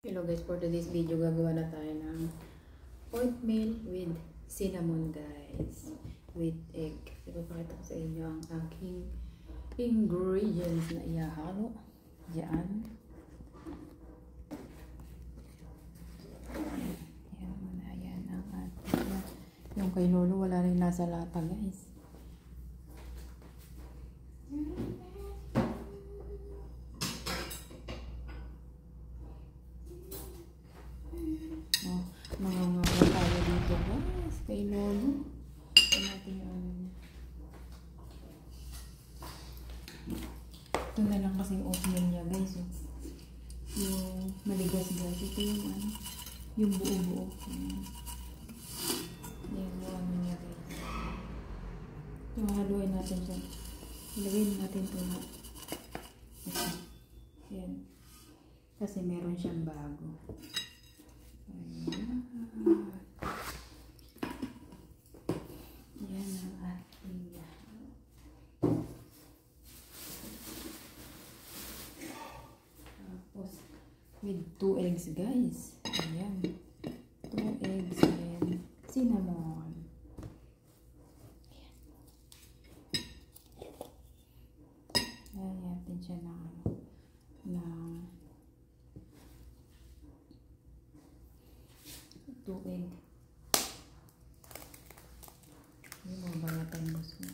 Hello guys, for today's video gagawa na tayo ng oatmeal with cinnamon guys, with egg. Ipapakita ko sa inyo ang aking ingredients na ihahalo dyan. Yan muna, yan ang ating, yung kay Lolo wala rin nasa lata guys. Mangangawa tayo dito guys kay Lolo. Ito natin yung ano niya. Ito na lang kasi yung oatmeal niya guys. Yung maligas guys. Ito yung ano, yung buo-buo. Yan yung ano niya guys. Ito haluin natin siya. Ilagay natin ito na. Yan. Kasi meron siyang bago. Ayan. Yan ang ating tapos with 2 eggs guys. Ayan. 2 eggs and cinnamon. Ayan natin siya ng tubig. Hindi mo ba natambos mo?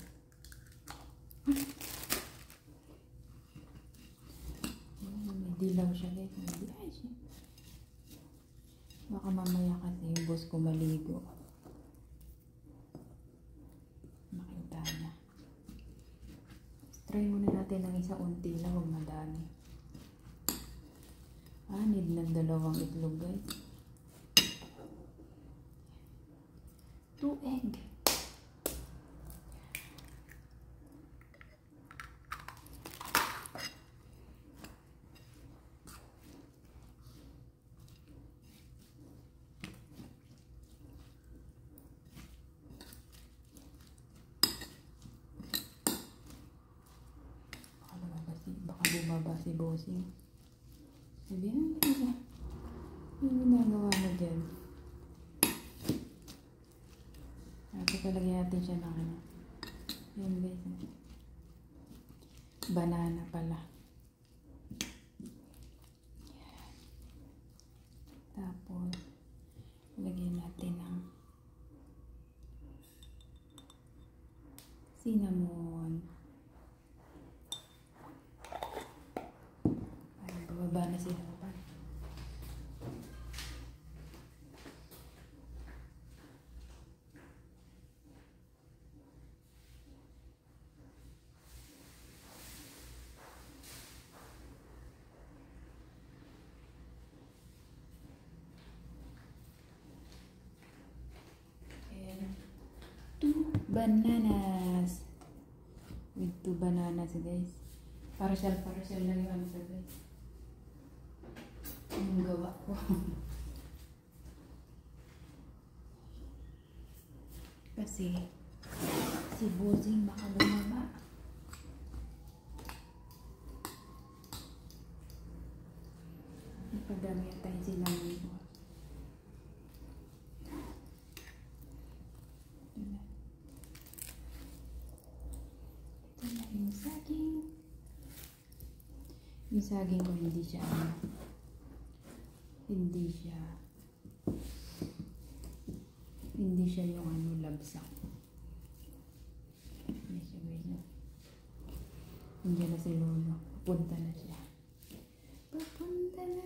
May dilaw siya guys. Ay siya. Baka mamaya kasi yung boss ko maligo. Makita na. Try muna natin ng isa unti lang. Huwag madami. Need ng 2 itlog guys. 2 egg. Baka bumaba si bossing. Sabihan mo siya. Yung ginagawa mo dyan. Palagyan natin siya ng ano. Yan guys. Banana pala. Tapos lagyan natin ng cinnamon. Ay, bababa na sila pa. Bananas with 2 bananas guys. Partial lang yung ano guys. Yung gawa ko. Kasi si bossing baka bumaba. Ipadami tayo silang ito. Yung saging ko hindi siya yung ano labsak. Hindi siya guys. Hindi na si Lolo. Papunta na siya. Papunta na.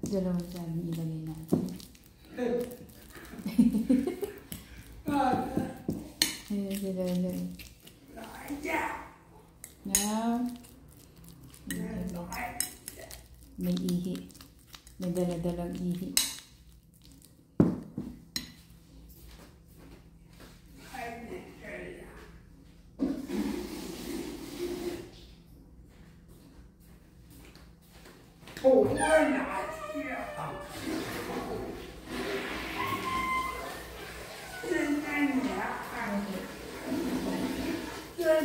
Dalawang saging ilagay natin. Ayan sila lang. Now, may ihi. May dala-dalang ihi. Oh, we're not here. Try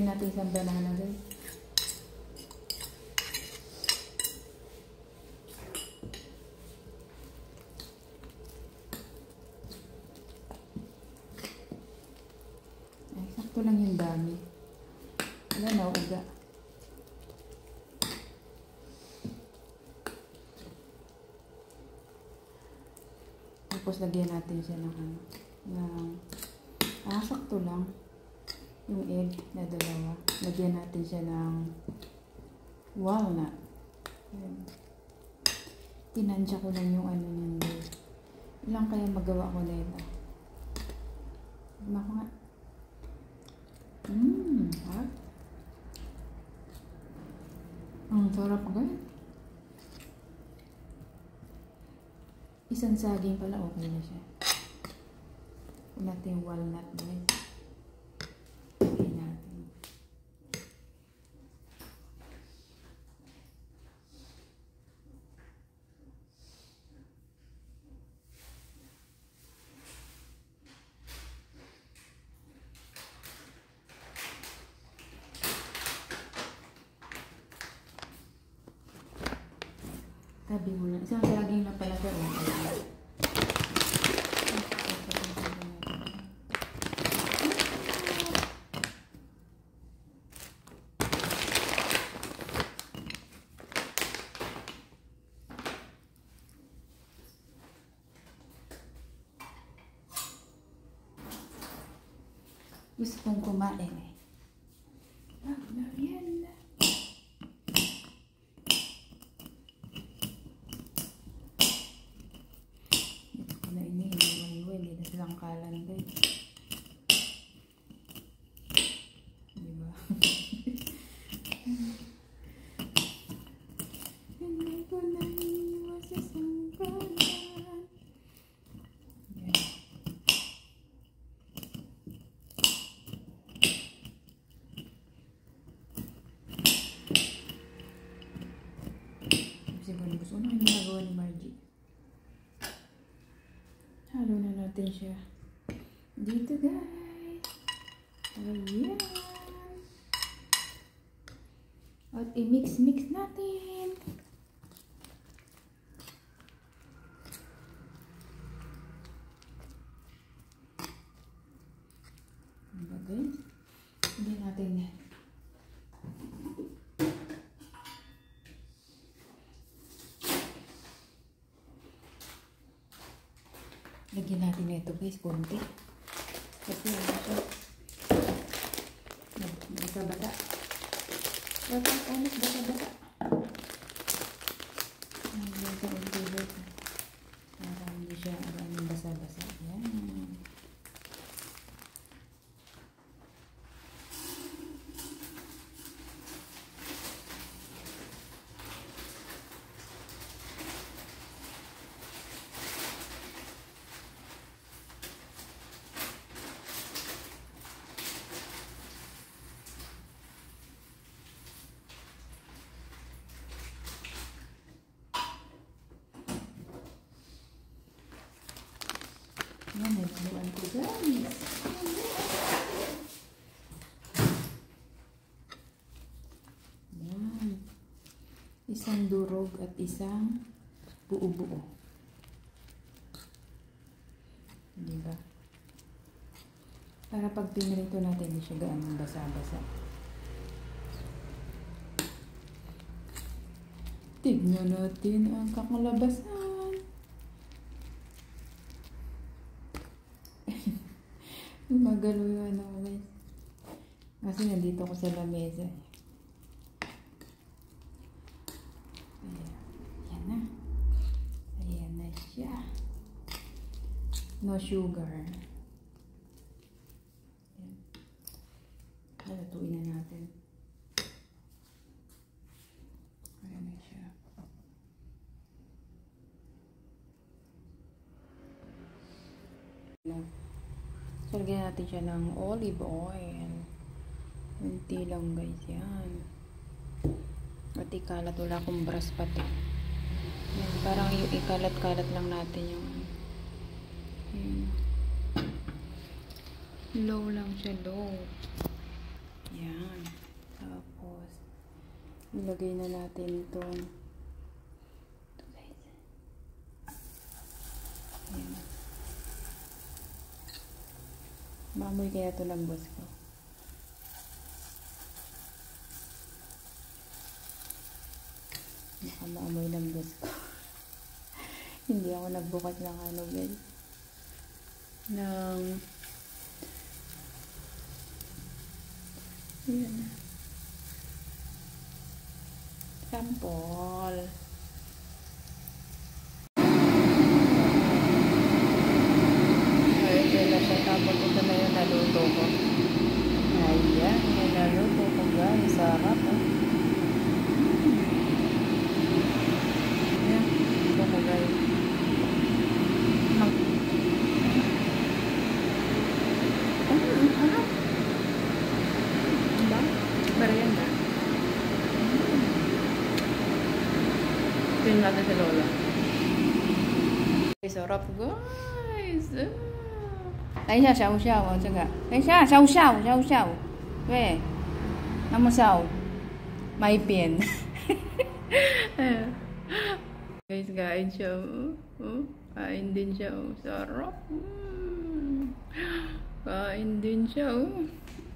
natin isang banana guys. Ay, sakto lang yung dami. Wala na, uga. Tapos lagyan natin siya ng sakto lang. Yung egg na dalawa. Lagyan natin siya ng walnut. Ayan. Tinansya ko lang yung ano niyan guys. Ilang kaya magawa ko nito? Maka nga. Hot. Ang sarap guys. Isang saging pala okay na siya. Kung natin yung walnut guys. Tabi mo na. Isang saging na pala siya. Gusto kong kumain eh. Merienda. Kalan guys. Diba? Hindi ko na iwas sa sangkalan. Yan. Siguro gusto ko na yung ginagawa ni Margie. Halo na natin siya. Dito guys. Ayan. At i-mix natin. Diba guys? Hindi natin yan. Lagyan natin na ito guys, konti. Kasi ano siya. Bata-bata. Bata-bata. Lagyan sa konti guys. Para hindi siya basa-basa. Yan. Yan, nagbuwan ko guys. Yan. Isang durog at isang buo-buo. Diba? Para pag pinrito natin, hindi siya gaano basa-basa. Tignan natin ang kakalabasan. Magalo yung ano guys. Kasi nandito ko sa lamesa. Ayan na. Ayan na siya. No sugar. Ayan. Lalutuin na natin. Ayan na siya. So, lagyan natin siya ng olive oil. Kunti lang guys, yan. At ikalat, wala akong brush pati. Yan, parang yung ikalat-kalat lang natin yung low lang siya, low. Yan. Tapos ilagay na natin itong ito guys. Yan. Maamoy kaya ito ng boss ko. Maamoy ng boss ko. Hindi ako nagbukas ng ano guys, ng yan, sample. Ayun na siya, tapos ito na yung naluto ko. Ayan, yung naluto ko guys, sarap oh. Merienda. Tingnan natin si Lola. Sarap guys. 等一下，笑笑哦，这个，等一下，笑笑，笑笑，对，那么笑，may pen. Guys, kain siya. Kain din siya. Sarap. Kain din siya.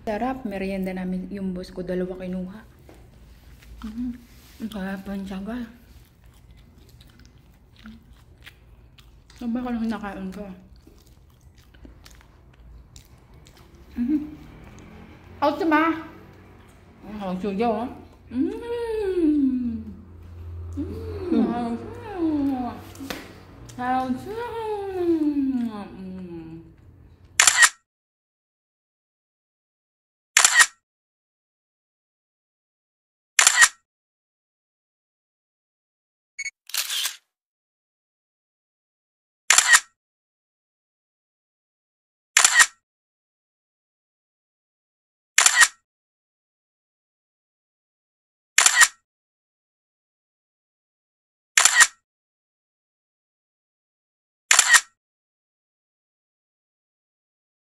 Sarap. Merienda namin yung boss ko. 2 kinuha. Sarap ang sagal. Sabay ko lang nakain ko. Hảo chứ ba? Hảo chưa vô á. Hảo chứ.